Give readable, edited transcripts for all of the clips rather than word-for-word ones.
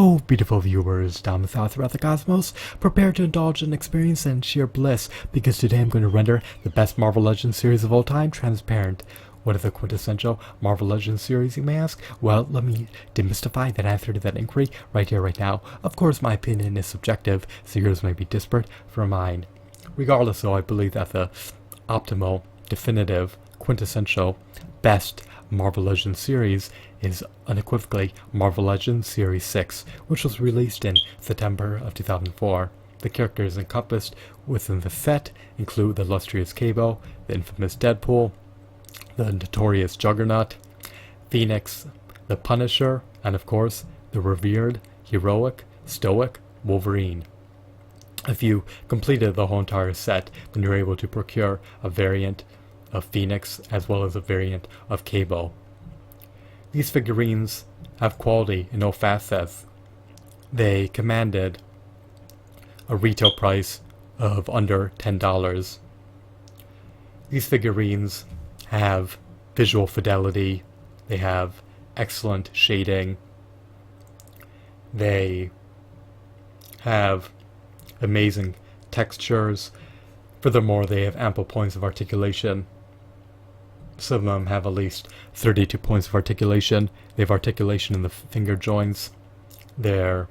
Oh, beautiful viewers down the south throughout the cosmos, prepare to indulge in experience and sheer bliss, because today I'm going to render the best Marvel Legends series of all time, Transparent. What is the quintessential Marvel Legends series, you may ask? Well, let me demystify that answer to that inquiry right here, right now. Of course, my opinion is subjective, so yours may be disparate from mine. Regardless, though, I believe that the optimal, definitive, quintessential, best Marvel Legends series is unequivocally Marvel Legends Series 6, which was released in September of 2004. The characters encompassed within the set include the illustrious Cable, the infamous Deadpool, the notorious Juggernaut, Phoenix, the Punisher, and of course, the revered, heroic, stoic Wolverine. If you completed the whole entire set, then you're able to procure a variant of Phoenix as well as a variant of Cable. These figurines have quality in all facets. They commanded a retail price of under $10. These figurines have visual fidelity, they have excellent shading, they have amazing textures. Furthermore, they have ample points of articulation. Some of them have at least 32 points of articulation. They have articulation in the finger joints. Their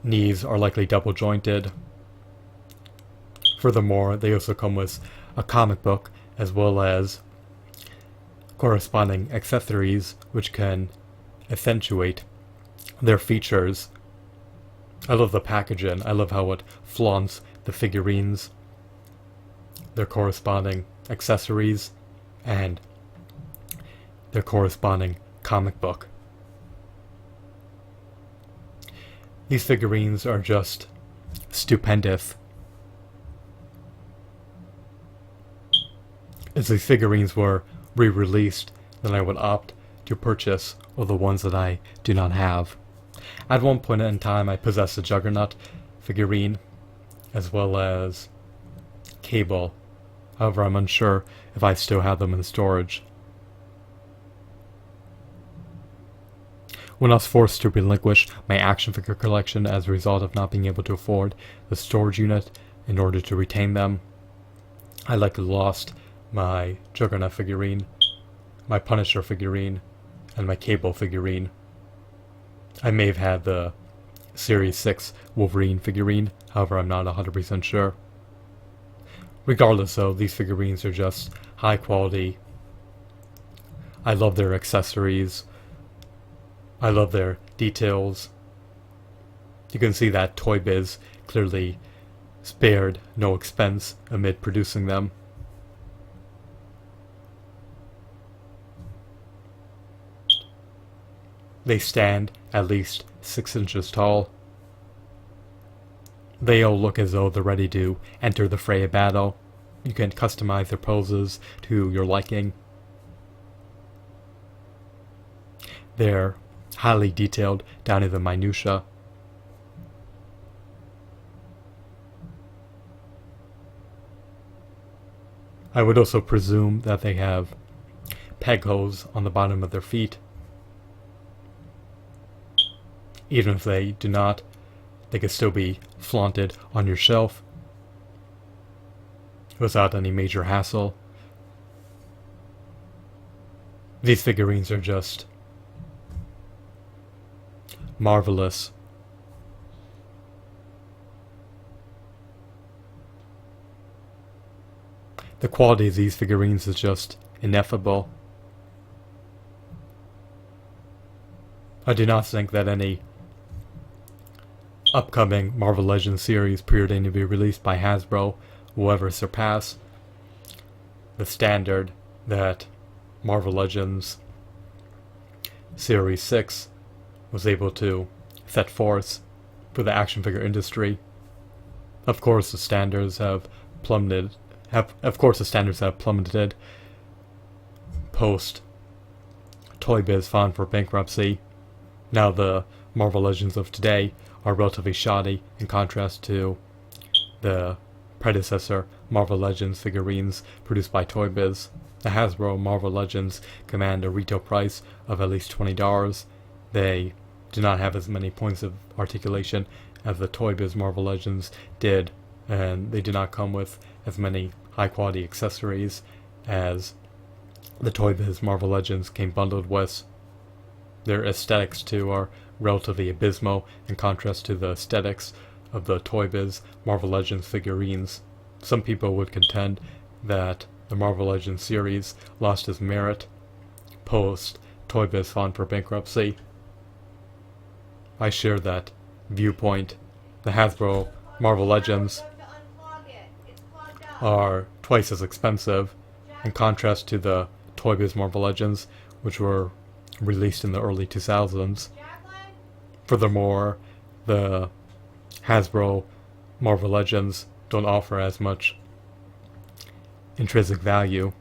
knees are likely double jointed. Furthermore, they also come with a comic book as well as corresponding accessories which can accentuate their features. I love the packaging. I love how it flaunts the figurines, their corresponding accessories, and their corresponding comic book. These figurines are just stupendous. If these figurines were re-released, then I would opt to purchase all the ones that I do not have. At one point in time, I possessed a Juggernaut figurine, as well as Cable. However, I'm unsure if I still have them in storage. When I was forced to relinquish my action figure collection as a result of not being able to afford the storage unit in order to retain them, I likely lost my Juggernaut figurine, my Punisher figurine, and my Cable figurine. I may have had the Series 6 Wolverine figurine, however I'm not 100% sure. Regardless though, these figurines are just high quality. I love their accessories. I love their details. You can see that Toy Biz clearly spared no expense amid producing them. They stand at least 6 inches tall. They all look as though they're ready to enter the fray of battle. You can customize their poses to your liking. They're highly detailed down to the minutia. I would also presume that they have peg holes on the bottom of their feet. Even if they do not, they could still be flaunted on your shelf without any major hassle. These figurines are just marvelous. The quality of these figurines is just ineffable. I do not think that any upcoming Marvel Legends series preordained to be released by Hasbro will ever surpass the standard that Marvel Legends Series 6 was able to set forth for the action figure industry. Of course, the standards have plummeted. Post Toy Biz filed for bankruptcy. Now the Marvel Legends of today are relatively shoddy in contrast to the predecessor Marvel Legends figurines produced by Toy Biz. The Hasbro Marvel Legends command a retail price of at least $20. They do not have as many points of articulation as the Toy Biz Marvel Legends did, and they do not come with as many high quality accessories as the Toy Biz Marvel Legends came bundled with. Their aesthetics too are relatively abysmal in contrast to the aesthetics of the Toy Biz Marvel Legends figurines. Some people would contend that the Marvel Legends series lost its merit post Toy Biz filed for bankruptcy. I share that viewpoint. The Hasbro Marvel Legends are twice as expensive in contrast to the Toy Biz Marvel Legends, which were released in the early 2000s. Furthermore, the Hasbro Marvel Legends don't offer as much intrinsic value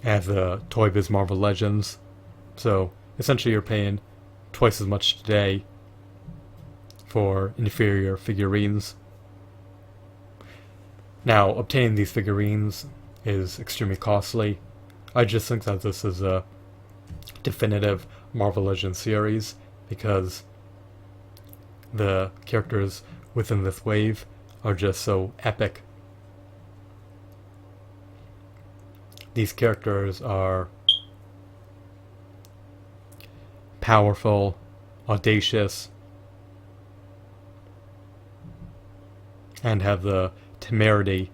as the Toy Biz Marvel Legends, so essentially you're paying twice as much today for inferior figurines. Now, obtaining these figurines is extremely costly. I just think that this is a definitive Marvel Legends series because the characters within this wave are just so epic. These characters are powerful, audacious, and have the temerity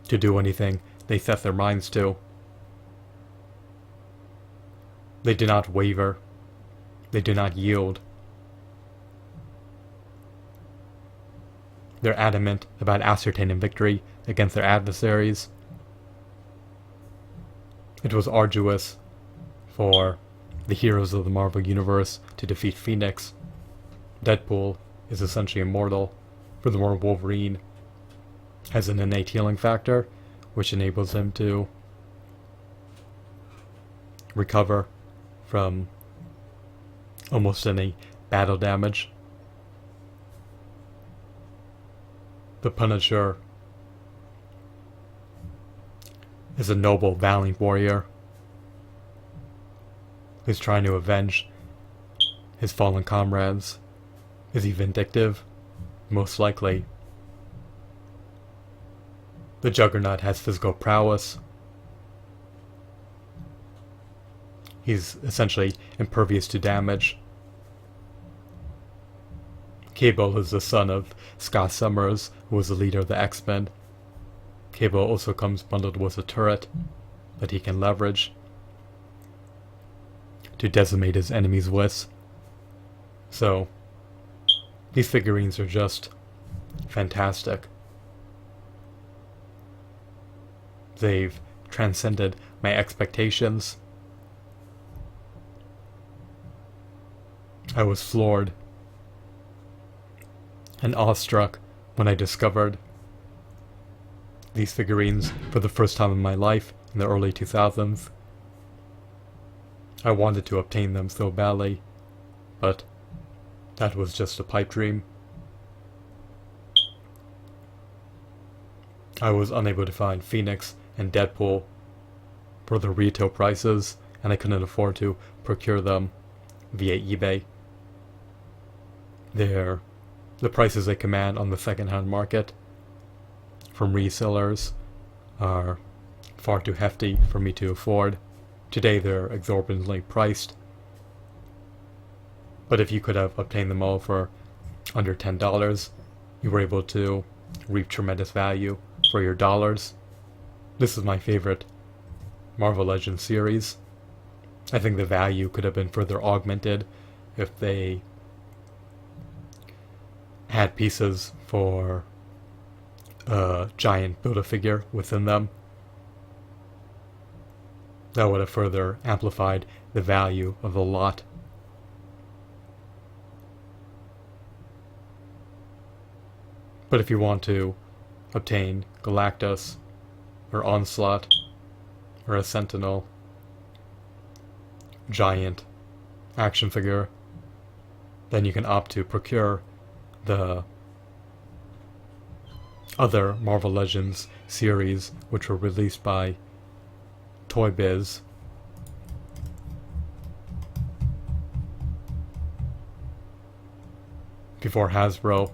to do anything they set their minds to. They do not waver. They do not yield. They're adamant about ascertaining victory against their adversaries. It was arduous for the heroes of the Marvel Universe to defeat Phoenix. Deadpool is essentially immortal. Furthermore, Wolverine has an innate healing factor, which enables him to recover from almost any battle damage. The Punisher is a noble, valiant warrior who's trying to avenge his fallen comrades. Is he vindictive? Most likely. The Juggernaut has physical prowess. He's essentially impervious to damage. Cable is the son of Scott Summers, who was the leader of the X-Men. Cable also comes bundled with a turret that he can leverage to decimate his enemies with. So, these figurines are just fantastic. They've transcended my expectations. I was floored and awestruck when I discovered these figurines for the first time in my life in the early 2000s. I wanted to obtain them so badly, but that was just a pipe dream. I was unable to find Phoenix and Deadpool for the retail prices, and I couldn't afford to procure them via eBay. The prices they command on the second-hand market from resellers are far too hefty for me to afford. Today they're exorbitantly priced. But if you could have obtained them all for under $10, you were able to reap tremendous value for your dollars. This is my favorite Marvel Legends series. I think the value could have been further augmented if they had pieces for a giant Build-A-Figure within them. That would have further amplified the value of the lot. But if you want to obtain Galactus, or Onslaught, or a Sentinel giant action figure, then you can opt to procure the other Marvel Legends series which were released by Toy Biz. before Hasbro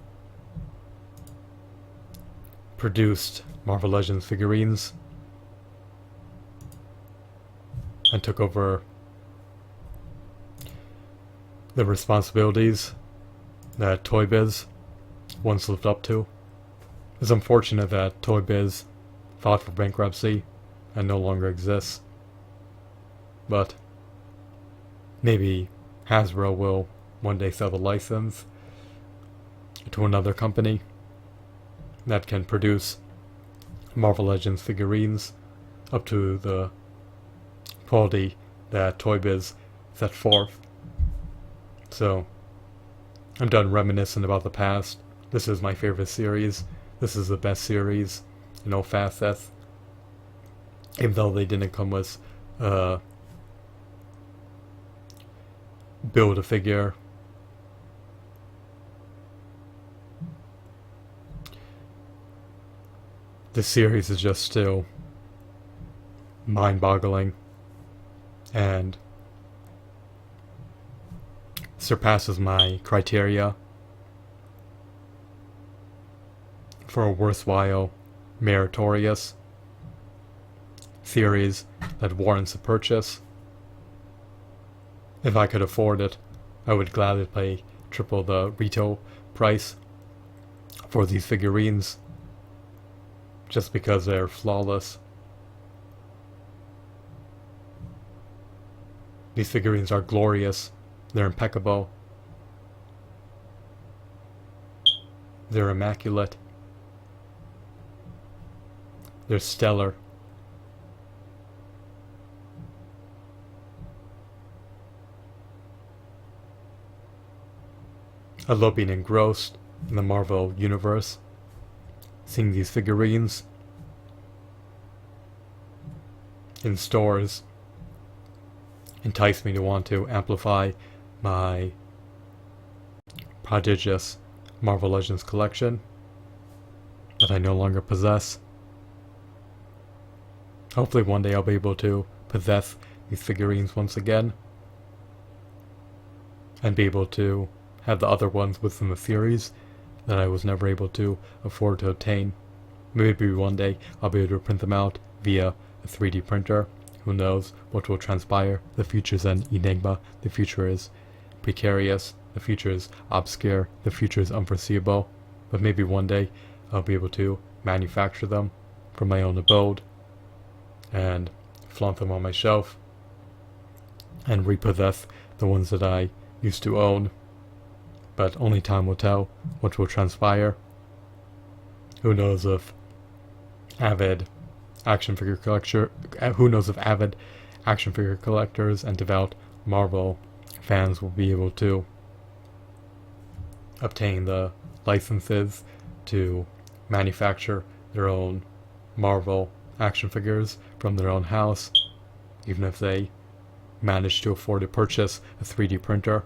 produced Marvel Legends figurines and took over the responsibilities that Toy Biz once lived up to. It's unfortunate that Toy Biz filed for bankruptcy and no longer exists, but maybe Hasbro will one day sell the license to another company that can produce Marvel Legends figurines up to the quality that Toy Biz set forth. So, I'm done reminiscing about the past. This is my favorite series. This is the best series in all facets. Even though they didn't come with Build-A-Figure. This series is just still mind-boggling and surpasses my criteria for a worthwhile, meritorious series that warrants a purchase. If I could afford it, I would gladly pay triple the retail price for these figurines just because they're flawless. These figurines are glorious. They're impeccable. They're immaculate. They're stellar. I love being engrossed in the Marvel Universe. Seeing these figurines in stores entice me to want to amplify my prodigious Marvel Legends collection that I no longer possess. Hopefully one day I'll be able to possess these figurines once again and be able to have the other ones within the series that I was never able to afford to obtain. Maybe one day I'll be able to print them out via a 3D printer. Who knows what will transpire? The future is an enigma. The future is precarious. The future is obscure. The future is unforeseeable. But maybe one day I'll be able to manufacture them from my own abode and flaunt them on my shelf and repossess the ones that I used to own. But only time will tell what will transpire. Who knows if avid action figure collectors and devout Marvel fans will be able to obtain the licenses to manufacture their own Marvel action figures from their own house, even if they manage to afford to purchase a 3D printer.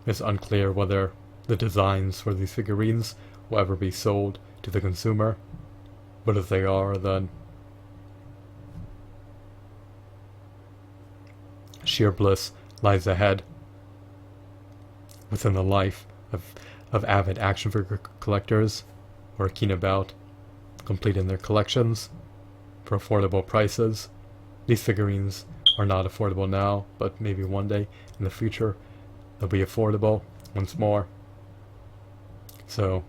It's unclear whether the designs for these figurines will ever be sold to the consumer, but if they are, then sheer bliss lies ahead within the life of avid action figure collectors who are keen about completing their collections for affordable prices. These figurines are not affordable now, but maybe one day in the future they'll be affordable once more. So,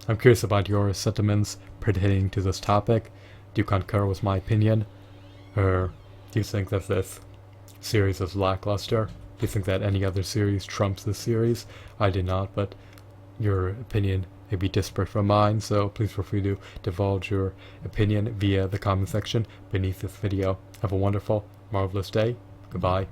I'm curious about your sentiments pertaining to this topic. Do you concur with my opinion? Or do you think that this series is lackluster? Do you think that any other series trumps this series? I do not, but your opinion may be disparate from mine, so please feel free to divulge your opinion via the comment section beneath this video. Have a wonderful, marvelous day. Goodbye.